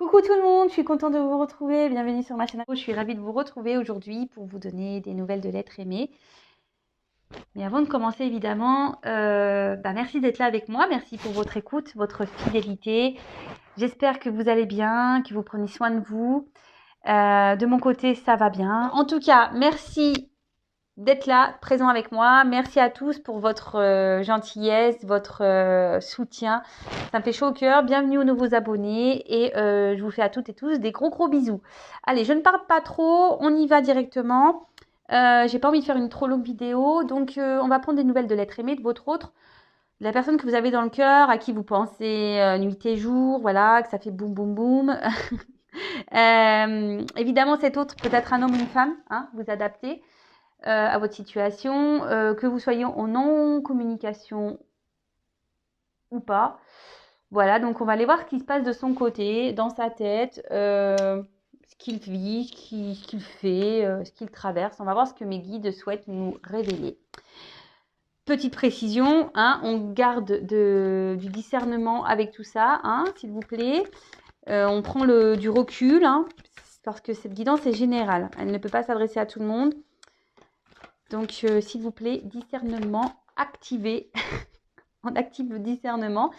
Coucou tout le monde, je suis contente de vous retrouver, bienvenue sur ma chaîne. Je suis ravie de vous retrouver aujourd'hui pour vous donner des nouvelles de l'être aimé. Mais avant de commencer évidemment, merci d'être là avec moi, merci pour votre écoute, votre fidélité. J'espère que vous allez bien, que vous prenez soin de vous. De mon côté, ça va bien. En tout cas, merci d'être là, présent avec moi. Merci à tous pour votre gentillesse, votre soutien. Ça me fait chaud au cœur. Bienvenue aux nouveaux abonnés et je vous fais à toutes et tous des gros bisous. Allez, je ne parle pas trop, on y va directement. J'ai pas envie de faire une trop longue vidéo, donc on va prendre des nouvelles de l'être aimé, de votre autre, de la personne que vous avez dans le cœur, à qui vous pensez nuit et jour, voilà, que ça fait boum boum boum. Évidemment, cet autre peut être un homme ou une femme, hein, vous adaptez à votre situation, que vous soyez en non-communication ou pas. Voilà, donc on va aller voir ce qui se passe de son côté, dans sa tête, ce qu'il vit, ce qu'il fait, ce qu'il traverse. On va voir ce que mes guides souhaitent nous révéler. Petite précision, hein, on garde du discernement avec tout ça, hein, s'il vous plaît. On prend du recul, hein, parce que cette guidance est générale. Elle ne peut pas s'adresser à tout le monde. Donc, s'il vous plaît, discernement activé. On active le discernement.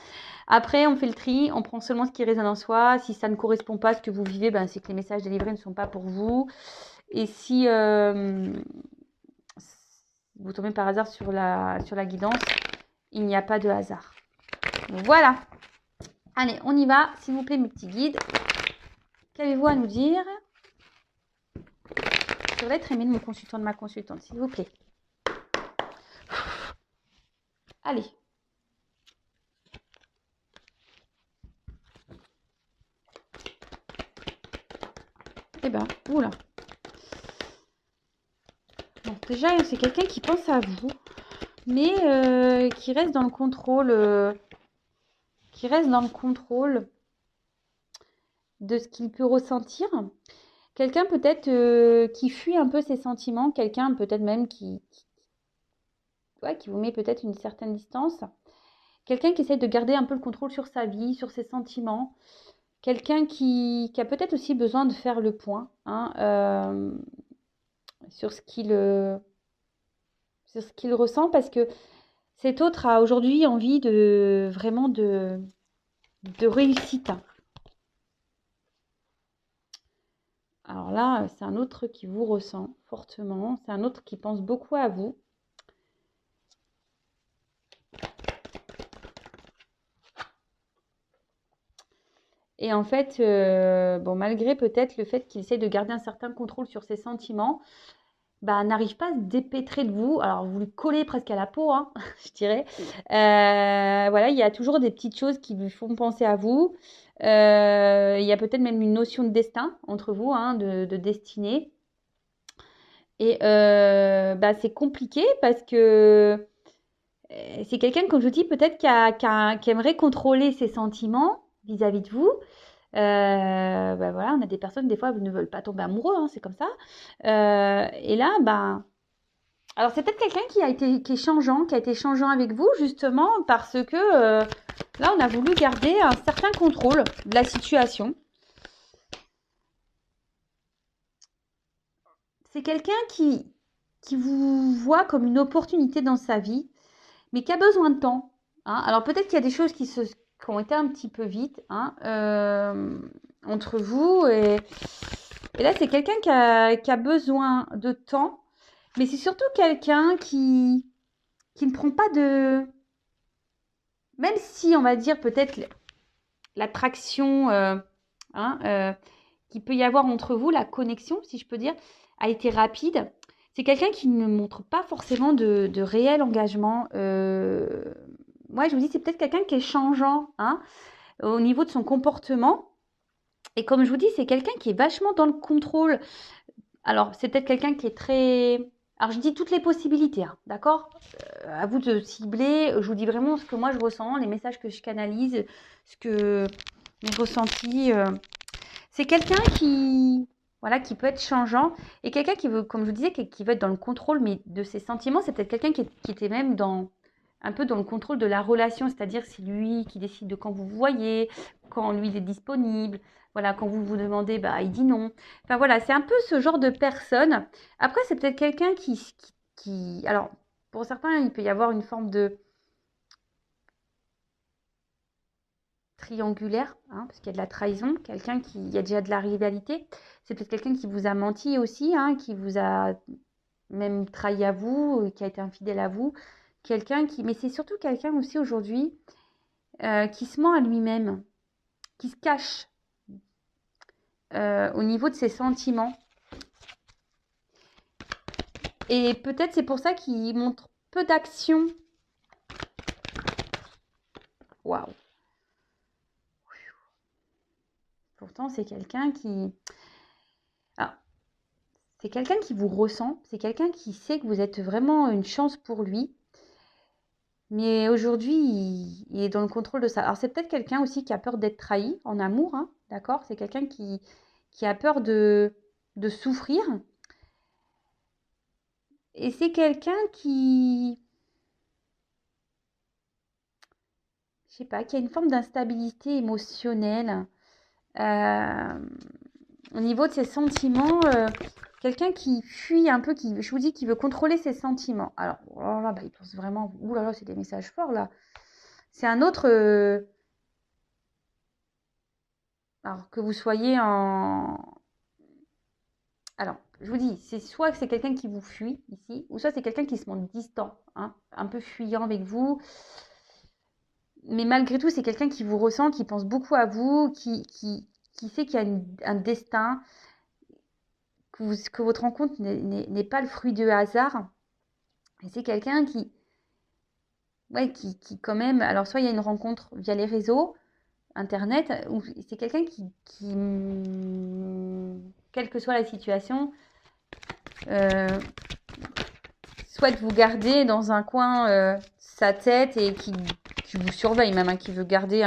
Après, on fait le tri, on prend seulement ce qui résonne en soi. Si ça ne correspond pas à ce que vous vivez, c'est que les messages délivrés ne sont pas pour vous. Et si vous tombez par hasard sur la guidance, il n'y a pas de hasard. Voilà. Allez, on y va. S'il vous plaît, mes petits guides, qu'avez-vous à nous dire sur l'être aimé de mon consultant, de ma consultante, s'il vous plaît? Allez. Eh ben, oula. Bon, déjà, c'est quelqu'un qui pense à vous, mais qui reste dans le contrôle, de ce qu'il peut ressentir. Quelqu'un peut-être qui fuit un peu ses sentiments, quelqu'un peut-être même qui vous met peut-être une certaine distance. Quelqu'un qui essaie de garder un peu le contrôle sur sa vie, sur ses sentiments. Quelqu'un qui a peut-être aussi besoin de faire le point, hein, sur ce qu'il ressent, parce que cet autre a aujourd'hui envie vraiment de réussite. Alors là, c'est un autre qui vous ressent fortement, c'est un autre qui pense beaucoup à vous. Et en fait, malgré peut-être le fait qu'il essaie de garder un certain contrôle sur ses sentiments, n'arrive pas à se dépêtrer de vous. Alors, vous lui collez presque à la peau, hein, je dirais. Voilà, il y a toujours des petites choses qui lui font penser à vous. Il y a peut-être même une notion de destin entre vous, hein, de destinée. Et c'est compliqué parce que c'est quelqu'un, comme je vous dis, peut-être qui aimerait contrôler ses sentiments vis-à-vis de vous. Voilà, on a des personnes, des fois, ne veulent pas tomber amoureux, hein, c'est comme ça. Et là, alors c'est peut-être quelqu'un qui est changeant, qui a été changeant avec vous, justement, parce que là, on a voulu garder un certain contrôle de la situation. C'est quelqu'un qui vous voit comme une opportunité dans sa vie, mais qui a besoin de temps. Hein. Alors peut-être qu'il y a des choses qui ont été un petit peu vite, hein, entre vous. Et là, c'est quelqu'un qui a besoin de temps, mais c'est surtout quelqu'un qui ne prend pas de... Même si, on va dire, peut-être l'attraction qu'il peut y avoir entre vous, la connexion, si je peux dire, a été rapide. C'est quelqu'un qui ne montre pas forcément de réel engagement. Moi, je vous dis, c'est peut-être quelqu'un qui est changeant, hein, au niveau de son comportement. Et comme je vous dis, c'est quelqu'un qui est vachement dans le contrôle. Alors, c'est peut-être quelqu'un qui est très... Alors, je dis toutes les possibilités, hein, d'accord, à vous de cibler. Je vous dis vraiment ce que moi, je ressens, les messages que je canalise, ce que mes ressentis. C'est quelqu'un qui peut être changeant et quelqu'un qui veut, comme je vous disais, qui veut être dans le contrôle, mais de ses sentiments. C'est peut-être quelqu'un qui était même un peu dans le contrôle de la relation, c'est-à-dire c'est lui qui décide de quand vous vous voyez, quand lui il est disponible, voilà, quand vous vous demandez, bah il dit non. Enfin voilà, c'est un peu ce genre de personne. Après, c'est peut-être quelqu'un alors pour certains, il peut y avoir une forme de triangulaire, hein, parce qu'il y a de la trahison, il y a déjà de la rivalité. C'est peut-être quelqu'un qui vous a menti aussi, hein, qui vous a même trahi à vous, qui a été infidèle à vous. Mais c'est surtout quelqu'un aussi aujourd'hui qui se ment à lui-même, qui se cache au niveau de ses sentiments. Et peut-être c'est pour ça qu'il montre peu d'action. Waouh. Pourtant, c'est quelqu'un qui... Alors, c'est quelqu'un qui vous ressent, c'est quelqu'un qui sait que vous êtes vraiment une chance pour lui. Mais aujourd'hui, il est dans le contrôle de ça. Alors, c'est peut-être quelqu'un aussi qui a peur d'être trahi en amour, hein, d'accord? C'est quelqu'un qui a peur de souffrir. Et c'est quelqu'un je sais pas, qui a une forme d'instabilité émotionnelle. Au niveau de ses sentiments, quelqu'un qui fuit un peu, je vous dis, qui veut contrôler ses sentiments. Alors, oh là, bah, il pense vraiment, ouh là là, c'est des messages forts là. C'est un autre, alors que vous soyez en, alors, je vous dis, c'est soit que c'est quelqu'un qui vous fuit ici, ou soit c'est quelqu'un qui se montre distant, hein, un peu fuyant avec vous. Mais malgré tout, c'est quelqu'un qui vous ressent, qui pense beaucoup à vous, qui sait qu'il y a un destin, que votre rencontre n'est pas le fruit de hasard. Et c'est quelqu'un ouais, qui quand même, alors soit il y a une rencontre via les réseaux, Internet, ou c'est quelqu'un quelle que soit la situation, euh, souhaite vous garder dans un coin sa tête et qui vous surveille même, hein, qui veut garder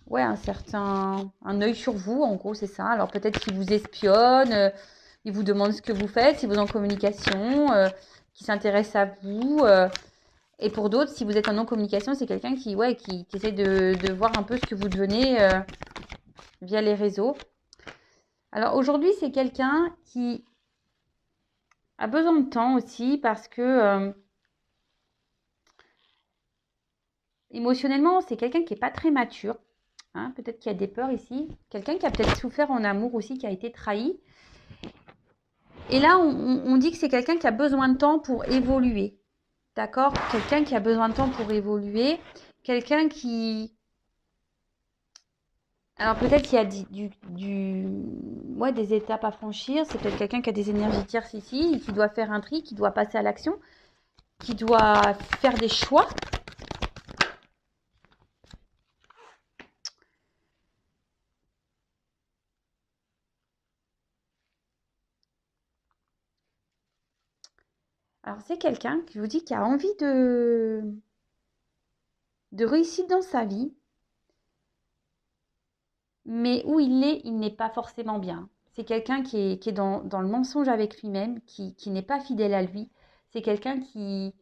ouais, un œil sur vous, en gros, c'est ça. Alors peut-être qu'il vous espionne, il vous demande ce que vous faites, si vous êtes en communication, qui s'intéresse à vous. Et pour d'autres, si vous êtes en non-communication, c'est quelqu'un ouais, qui essaie de voir un peu ce que vous devenez via les réseaux. Alors aujourd'hui, c'est quelqu'un qui a besoin de temps aussi parce que émotionnellement, c'est quelqu'un qui n'est pas très mature. Hein, peut-être qu'il y a des peurs ici. Quelqu'un qui a peut-être souffert en amour aussi, qui a été trahi. Et là, on dit que c'est quelqu'un qui a besoin de temps pour évoluer. D'accord? Quelqu'un qui a besoin de temps pour évoluer. Quelqu'un qui... Alors peut-être qu'il y a ouais, des étapes à franchir. C'est peut-être quelqu'un qui a des énergies tierces ici, et qui doit faire un tri, qui doit passer à l'action, qui doit faire des choix. Alors c'est quelqu'un, je vous dis, qui a envie de réussite dans sa vie, mais où il n'est pas forcément bien. C'est quelqu'un qui est dans le mensonge avec lui-même, qui n'est pas fidèle à lui. C'est quelqu'un qui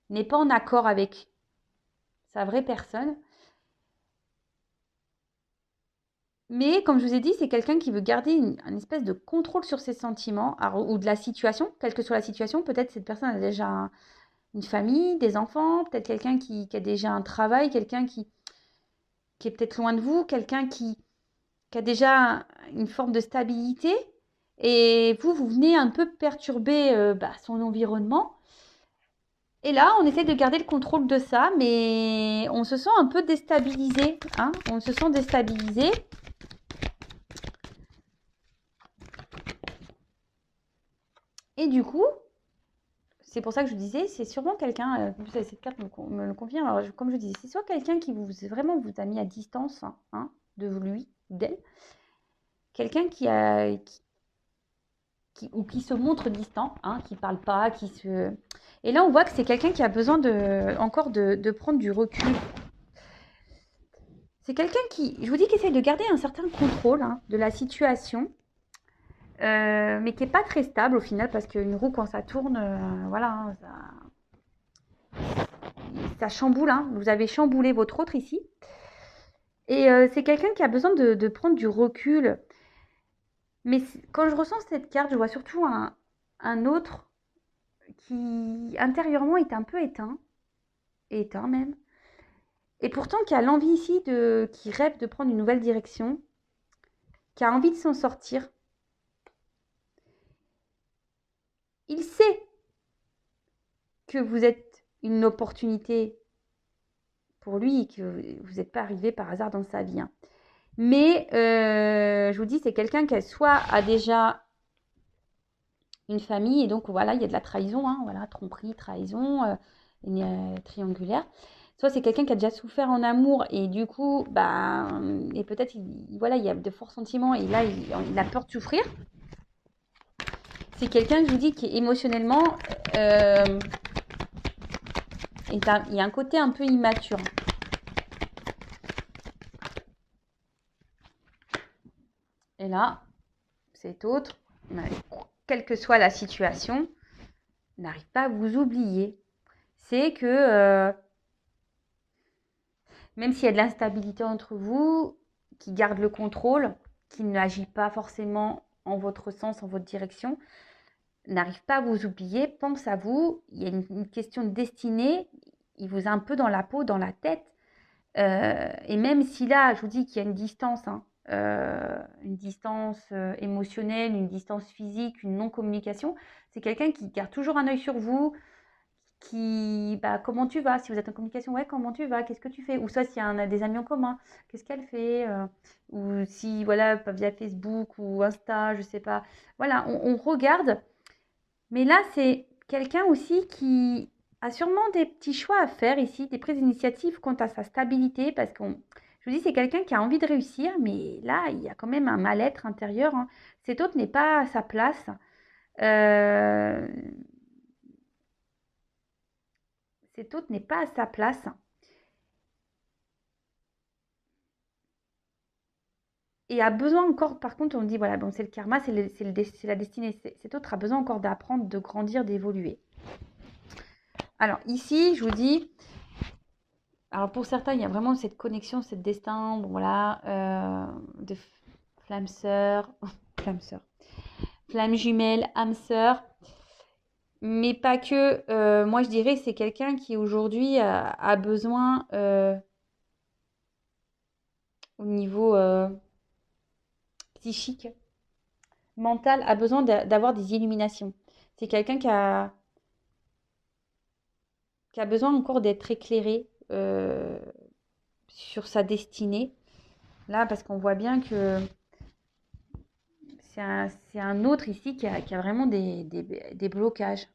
n'est pas en accord avec sa vraie personne. Mais comme je vous ai dit, c'est quelqu'un qui veut garder une espèce de contrôle sur ses sentiments ou de la situation, quelle que soit la situation. Peut-être cette personne a déjà une famille, des enfants, peut-être quelqu'un qui a déjà un travail, quelqu'un qui est peut-être loin de vous, quelqu'un qui a déjà une forme de stabilité. Et vous venez un peu perturber son environnement. Et là, on essaie de garder le contrôle de ça, mais on se sent un peu déstabilisé. Hein, on se sent déstabilisé. Et du coup, c'est pour ça que je disais, c'est sûrement quelqu'un, cette carte me le confirme, alors comme je disais, c'est soit quelqu'un qui vraiment vous a mis à distance hein, de lui, d'elle, quelqu'un qui se montre distant, hein, qui parle pas, Et là, on voit que c'est quelqu'un qui a besoin encore de prendre du recul. C'est quelqu'un je vous dis, qui essaie de garder un certain contrôle hein, de la situation, mais qui n'est pas très stable au final, parce qu'une roue, quand ça tourne, voilà, hein, ça chamboule, hein. Vous avez chamboulé votre autre ici. Et c'est quelqu'un qui a besoin de prendre du recul. Mais quand je ressens cette carte, je vois surtout un autre qui intérieurement est un peu éteint même. Et pourtant qui a l'envie ici qui rêve de prendre une nouvelle direction, qui a envie de s'en sortir. Il sait que vous êtes une opportunité pour lui et que vous n'êtes pas arrivé par hasard dans sa vie, hein. Mais je vous dis, c'est quelqu'un qui soit a déjà une famille et donc voilà, il y a de la trahison, hein, voilà, tromperie, trahison, triangulaire. Soit c'est quelqu'un qui a déjà souffert en amour et du coup, bah, et peut-être, voilà, il y a de forts sentiments et là, il a peur de souffrir. C'est quelqu'un, je vous dis, qui est émotionnellement, il y a un côté un peu immature. Et là, cet autre, quelle que soit la situation, n'arrive pas à vous oublier. C'est que même s'il y a de l'instabilité entre vous, qui garde le contrôle, qui n'agit pas forcément en votre sens, en votre direction, n'arrive pas à vous oublier, pense à vous, il y a une question de destinée, il vous a un peu dans la peau, dans la tête. Et même si là, je vous dis qu'il y a une distance, hein, une distance émotionnelle, une distance physique, une non-communication, c'est quelqu'un qui garde toujours un œil sur vous, bah, comment tu vas? Si vous êtes en communication, ouais, comment tu vas? Qu'est-ce que tu fais? Ou soit s'il y a des amis en commun, qu'est-ce qu'elle fait? Ou si, voilà, via Facebook ou Insta, je sais pas. Voilà, on regarde. Mais là, c'est quelqu'un aussi qui a sûrement des petits choix à faire ici, des prises d'initiative quant à sa stabilité, parce je vous dis, c'est quelqu'un qui a envie de réussir, mais là, il y a quand même un mal-être intérieur, hein. Cet autre n'est pas à sa place. Euh, Cet autre n'est pas à sa place. Et a besoin encore, par contre, on dit, voilà, bon, c'est le karma, c'est la destinée. Cet autre a besoin encore d'apprendre, de grandir, d'évoluer. Alors ici, je vous dis, alors pour certains, il y a vraiment cette connexion, cette destin, bon, voilà, de flamme sœur, flamme sœur, flamme jumelle, âme sœur, mais pas que. Moi, je dirais, c'est quelqu'un qui aujourd'hui a besoin, au niveau psychique, mental, a besoin d'avoir des illuminations. C'est quelqu'un qui a besoin encore d'être éclairé sur sa destinée. Là, parce qu'on voit bien que c'est un autre ici qui a vraiment des blocages.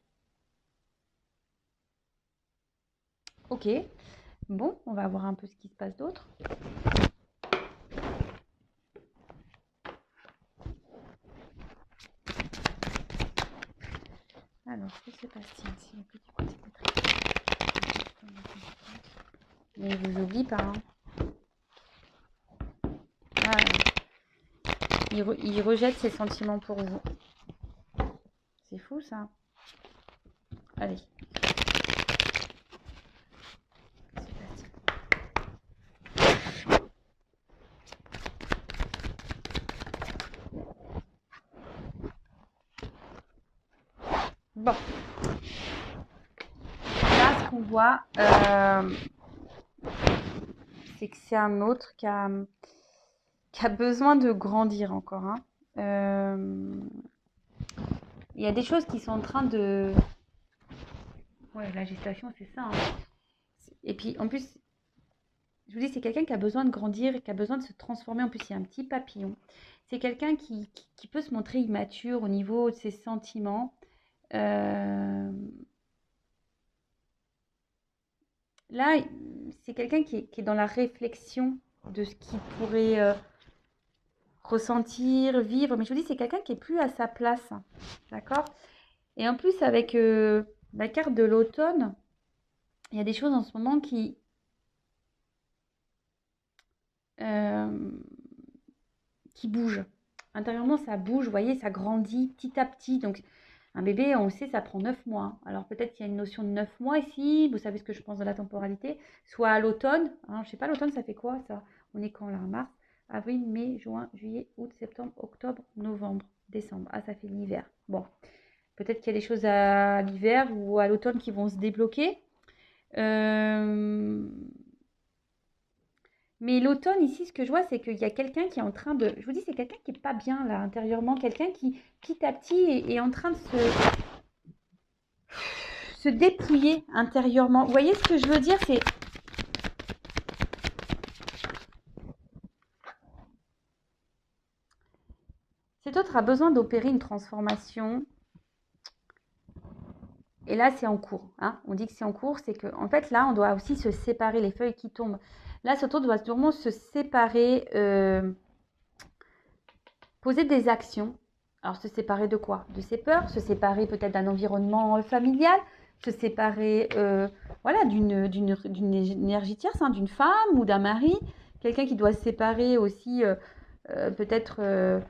Ok, bon, on va voir un peu ce qui se passe d'autre. Alors, que se passe-t-il Mais il vous oublie pas, hein. Ah, il rejette ses sentiments pour vous. C'est fou, ça. Allez. Bon. Là, ce qu'on voit, c'est que c'est un autre qui a besoin de grandir encore, hein. Il y a des choses qui sont en train de... Ouais, la gestation, c'est ça, hein. Et puis, en plus, je vous dis, c'est quelqu'un qui a besoin de grandir, qui a besoin de se transformer. En plus, il y a un petit papillon. C'est quelqu'un qui peut se montrer immature au niveau de ses sentiments. Euh, Là, c'est quelqu'un qui est dans la réflexion de ce qu'il pourrait ressentir, vivre. Mais je vous dis, c'est quelqu'un qui est plus à sa place. D'accord? Et en plus, avec la carte de l'automne, il y a des choses en ce moment euh, qui bougent. Intérieurement, ça bouge, vous voyez, ça grandit petit à petit. Donc, Un bébé, on le sait, ça prend 9 mois. Hein. Alors peut-être qu'il y a une notion de 9 mois ici, vous savez ce que je pense de la temporalité, soit à l'automne. Hein, je ne sais pas, l'automne, ça fait quoi ça? On est quand là? Mars, avril, mai, juin, juillet, août, septembre, octobre, novembre, décembre. Ah, ça fait l'hiver. Bon, peut-être qu'il y a des choses à l'hiver ou à l'automne qui vont se débloquer. Mais l'automne, ici, ce que je vois, c'est qu'il y a quelqu'un qui est en train de... Je vous dis, c'est quelqu'un qui n'est pas bien, là, intérieurement. Quelqu'un qui, petit à petit, est en train de se dépouiller intérieurement. Vous voyez ce que je veux dire? C'est... Cet autre a besoin d'opérer une transformation. Et là, c'est en cours. Hein. On dit que c'est en cours, c'est que, en fait, là, on doit aussi se séparer, les feuilles qui tombent. Là, cet autre doit vraiment se séparer, poser des actions. Alors, se séparer de quoi? De ses peurs, se séparer peut-être d'un environnement familial, se séparer voilà, d'une énergie tierce, hein, d'une femme ou d'un mari. Quelqu'un qui doit se séparer aussi, peut-être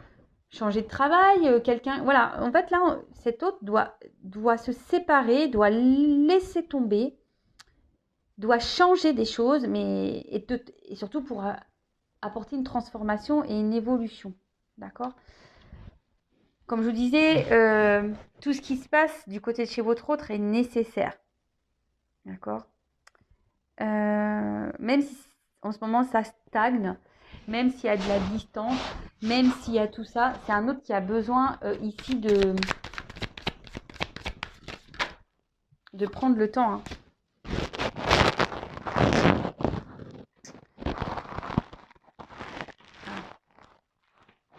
changer de travail, quelqu'un. Voilà, en fait, là, cet autre doit se séparer, doit laisser tomber, doit changer des choses, mais et surtout pour apporter une transformation et une évolution. D'accord? Comme je vous disais, tout ce qui se passe du côté de chez votre autre est nécessaire. D'accord? Même si en ce moment ça stagne, même s'il y a de la distance, même s'il y a tout ça, c'est un autre qui a besoin ici de prendre le temps. Hein.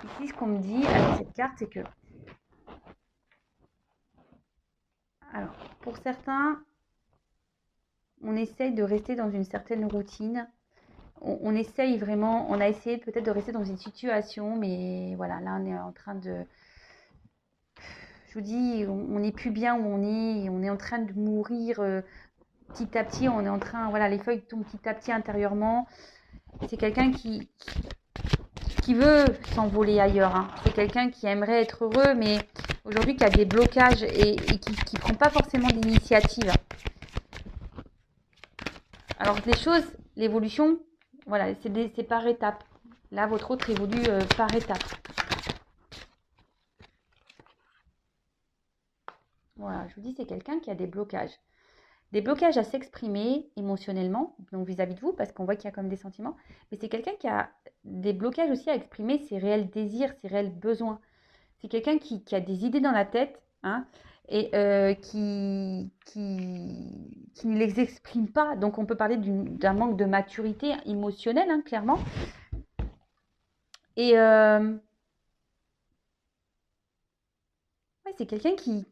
Ici, ce qu'on me dit avec cette carte, c'est que... Alors, pour certains, on essaye de rester dans une certaine routine. On essaye vraiment, on a essayé peut-être de rester dans une situation, mais voilà, là, on est en train de... Je vous dis, on n'est plus bien où on est en train de mourir petit à petit, on est en train, voilà, les feuilles tombent petit à petit intérieurement. C'est quelqu'un qui veut s'envoler ailleurs. Hein. C'est quelqu'un qui aimerait être heureux, mais aujourd'hui qui a des blocages et qui ne prend pas forcément d'initiative. Alors les choses, l'évolution, voilà, c'est par étapes. Là, votre autre évolue par étapes. Voilà, je vous dis, c'est quelqu'un qui a des blocages. Des blocages à s'exprimer émotionnellement, donc vis-à-vis de vous, parce qu'on voit qu'il y a comme des sentiments, mais c'est quelqu'un qui a des blocages aussi à exprimer ses réels désirs, ses réels besoins. C'est quelqu'un qui a des idées dans la tête, hein, et qui ne les exprime pas. Donc on peut parler d'un manque de maturité émotionnelle, hein, clairement. Et ouais, c'est quelqu'un qui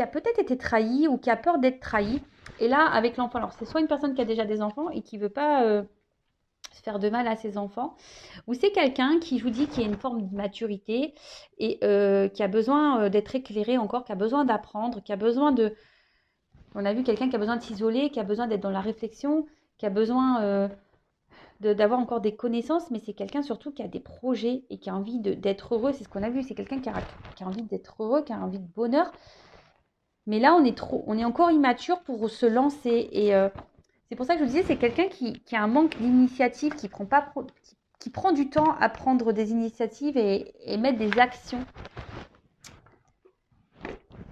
a peut-être été trahi ou qui a peur d'être trahi. Et là, avec l'enfant, alors c'est soit une personne qui a déjà des enfants et qui ne veut pas se faire de mal à ses enfants, ou c'est quelqu'un qui, je vous dis, qui a une forme de maturité et qui a besoin d'être éclairé encore, qui a besoin d'apprendre, qui a besoin de... On a vu quelqu'un qui a besoin de s'isoler, qui a besoin d'être dans la réflexion, qui a besoin d'avoir encore des connaissances, mais c'est quelqu'un surtout qui a des projets et qui a envie d'être heureux. C'est ce qu'on a vu, c'est quelqu'un qui a envie d'être heureux, qui a envie de bonheur. Mais là, on est encore immature pour se lancer. Et c'est pour ça que je vous disais, c'est quelqu'un qui a un manque d'initiative, qui prend du temps à prendre des initiatives et mettre des actions.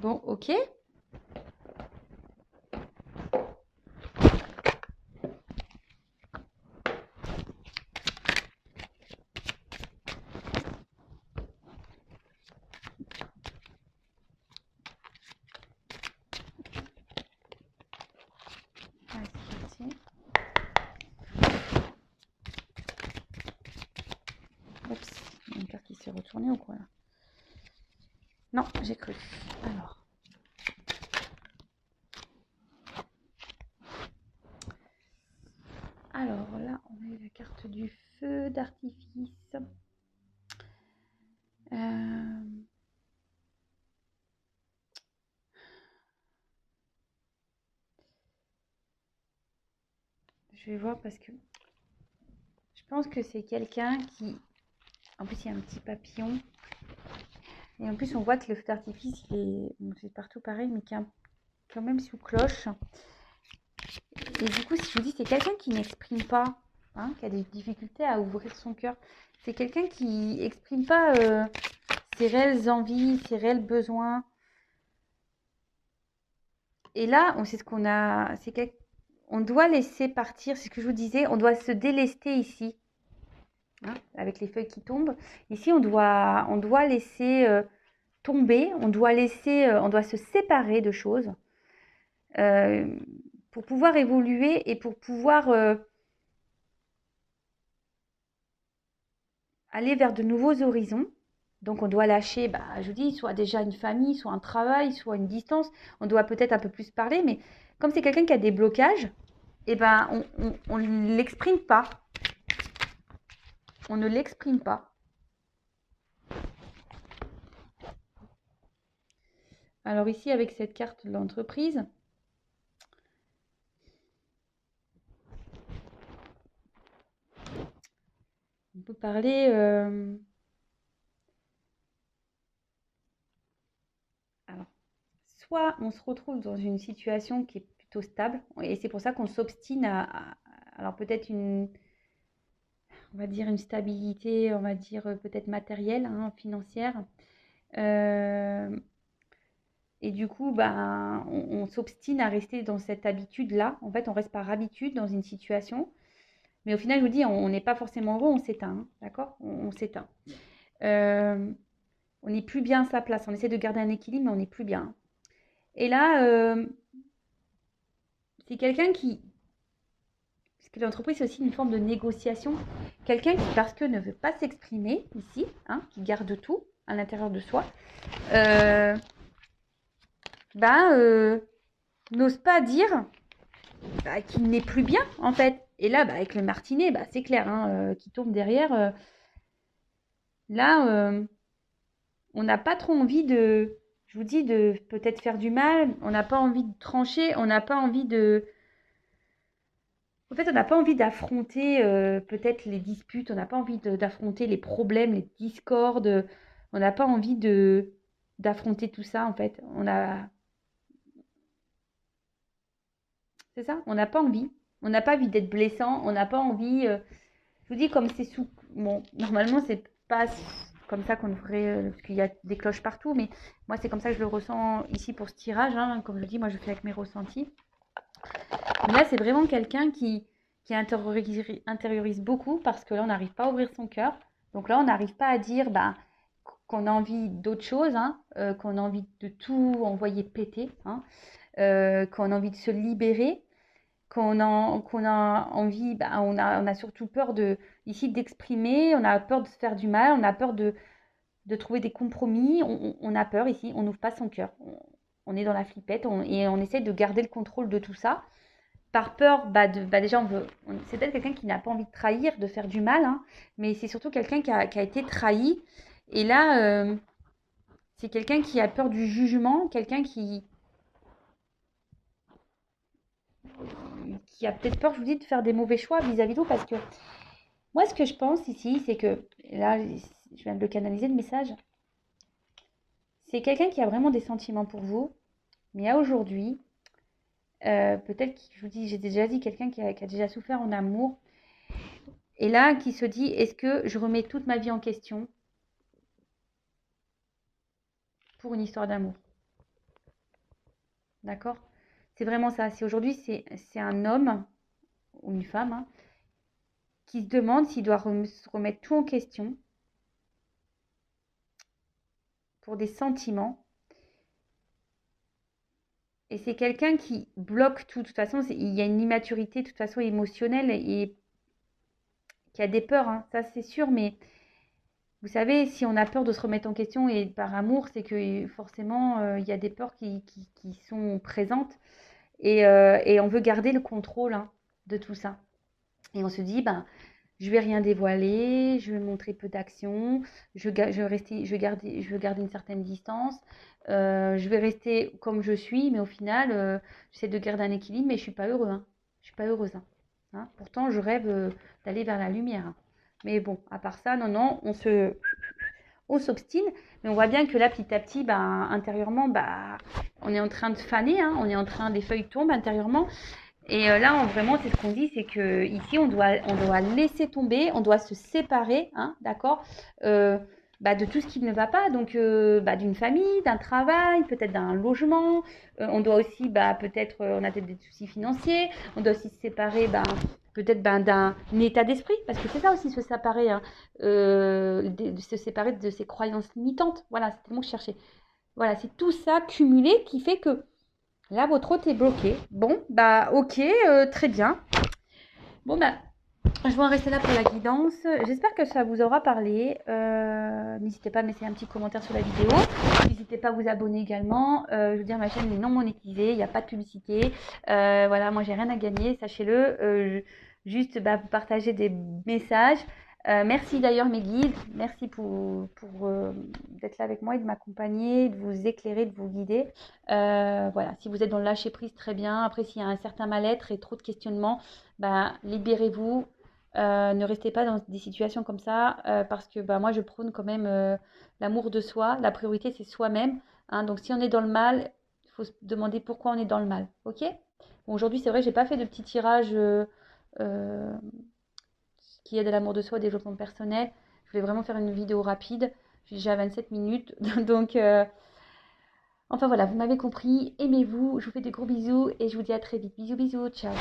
Bon, ok. Oups, il y a une carte qui s'est retournée ou quoi là? Non, j'ai cru. Alors là, on a eu la carte du feu d'artifice. Je vais voir parce que je pense que c'est quelqu'un qui... En plus, il y a un petit papillon. Et en plus, on voit que le feu d'artifice, c'est partout pareil, mais qui est quand même sous cloche. Et du coup, si je vous dis, c'est quelqu'un qui n'exprime pas, hein, qui a des difficultés à ouvrir son cœur. C'est quelqu'un qui n'exprime pas ses réelles envies, ses réels besoins. Et là, on sait ce qu'on a. On doit laisser partir, c'est ce que je vous disais, on doit se délester ici, hein, avec les feuilles qui tombent. Ici, on doit laisser tomber, on doit se séparer de choses pour pouvoir évoluer et pour pouvoir aller vers de nouveaux horizons. Donc on doit lâcher, je vous dis, soit déjà une famille, soit un travail, soit une distance. On doit peut-être un peu plus parler, mais comme c'est quelqu'un qui a des blocages, on ne l'exprime pas. On ne l'exprime pas. Alors ici, avec cette carte de l'entreprise, on peut parler... Alors, soit on se retrouve dans une situation qui est plutôt stable, et c'est pour ça qu'on s'obstine alors peut-être on va dire une stabilité, on va dire peut-être matérielle, hein, financière. Et du coup, on s'obstine à rester dans cette habitude-là. En fait, on reste par habitude dans une situation. Mais au final, je vous dis, on n'est pas forcément heureux, on s'éteint, hein, d'accord? On s'éteint. On n'est plus bien à sa place. On essaie de garder un équilibre, mais on n'est plus bien. Et là, c'est quelqu'un qui... Parce que l'entreprise, c'est aussi une forme de négociation. Quelqu'un qui, parce que ne veut pas s'exprimer ici, hein, qui garde tout à l'intérieur de soi, n'ose pas dire qu'il n'est plus bien, en fait. Et là, avec le martinet, c'est clair, hein, qui tombe derrière. Là, on n'a pas trop envie je vous dis, de peut-être faire du mal. On n'a pas envie de trancher. On n'a pas envie En fait, on n'a pas envie d'affronter peut-être les disputes. On n'a pas envie d'affronter les problèmes, les discordes. On n'a pas envie d'affronter tout ça, en fait. C'est ça, on n'a pas envie. On n'a pas envie d'être blessant. On n'a pas envie... Je vous dis, comme c'est sous... Bon, normalement, c'est pas comme ça qu'on devrait... parce qu'il y a des cloches partout, mais moi, c'est comme ça que je le ressens ici pour ce tirage. Hein. Comme je dis, moi, je fais avec mes ressentis. Mais là, c'est vraiment quelqu'un qui intériorise beaucoup parce que là, on n'arrive pas à ouvrir son cœur. Donc là, on n'arrive pas à dire qu'on a envie d'autre chose, hein, qu'on a envie de tout envoyer péter, hein, qu'on a envie de se libérer, qu'on a envie, on a surtout peur ici d'exprimer, on a peur de se faire du mal, on a peur de trouver des compromis, on a peur ici, on n'ouvre pas son cœur. On est dans la flippette et on essaie de garder le contrôle de tout ça. Par peur, déjà, c'est peut-être quelqu'un qui n'a pas envie de trahir, de faire du mal, hein, mais c'est surtout quelqu'un qui a été trahi. Et là, c'est quelqu'un qui a peur du jugement, quelqu'un qui a peut-être peur, je vous dis, de faire des mauvais choix vis-à-vis de vous. Parce que moi, ce que je pense ici, c'est que, là, je viens de le canaliser, le message, c'est quelqu'un qui a vraiment des sentiments pour vous, mais à aujourd'hui, peut-être, je vous dis, j'ai déjà dit, quelqu'un qui a déjà souffert en amour, et là, qui se dit, est-ce que je remets toute ma vie en question pour une histoire d'amour? D'accord? C'est vraiment ça. Si aujourd'hui, c'est un homme ou une femme, hein, qui se demande s'il doit remettre tout en question pour des sentiments. Et c'est quelqu'un qui bloque tout. De toute façon, il y a une immaturité, de toute façon, émotionnelle et qui a des peurs, hein, ça c'est sûr. Mais vous savez, si on a peur de se remettre en question et par amour, c'est que forcément, il y a des peurs qui sont présentes. Et on veut garder le contrôle, hein, de tout ça. Et on se dit, je vais rien dévoiler, je vais montrer peu d'action, je veux garder une certaine distance, je vais rester comme je suis, mais au final, j'essaie de garder un équilibre, mais je suis pas heureux, hein. Je suis pas heureuse, hein. Hein. Pourtant, je rêve d'aller vers la lumière, hein. Mais bon, à part ça, non, on s'obstine, mais on voit bien que là, petit à petit, intérieurement, on est en train de faner, hein, on est en train, les feuilles tombent intérieurement. Et là, vraiment, c'est ce qu'on dit, c'est que ici, on doit laisser tomber, on doit se séparer, hein, d'accord, de tout ce qui ne va pas, donc d'une famille, d'un travail, peut-être d'un logement. On doit aussi, peut-être, on a peut-être des soucis financiers. On doit aussi se séparer, peut-être d'un état d'esprit, parce que c'est ça aussi se séparer, hein, de se séparer de ses croyances limitantes. Voilà, c'était le mot que je cherchais. Voilà, c'est tout ça cumulé qui fait que là, votre hôte est bloqué. Bon, ok, très bien. Bon, je vais en rester là pour la guidance. J'espère que ça vous aura parlé. N'hésitez pas à me laisser un petit commentaire sur la vidéo. N'hésitez pas à vous abonner également. Je veux dire, ma chaîne est non monétisée, il n'y a pas de publicité. Voilà, moi, j'ai rien à gagner, sachez-le. Juste, vous partagez des messages. Merci d'ailleurs mes guides, merci pour d'être là avec moi et de m'accompagner, de vous éclairer, de vous guider. Voilà, si vous êtes dans le lâcher prise, très bien. Après, s'il y a un certain mal-être et trop de questionnements, libérez-vous. Ne restez pas dans des situations comme ça parce que moi, je prône quand même l'amour de soi. La priorité, c'est soi-même, hein. Donc, si on est dans le mal, il faut se demander pourquoi on est dans le mal. Ok? Bon, aujourd'hui, c'est vrai, j'ai pas fait de petit tirage euh, qui aide à l'amour de soi, au développement personnel. Je voulais vraiment faire une vidéo rapide. Je suis déjà à 27 minutes. Donc, enfin voilà, vous m'avez compris. Aimez-vous. Je vous fais des gros bisous et je vous dis à très vite. Bisous, bisous. Ciao.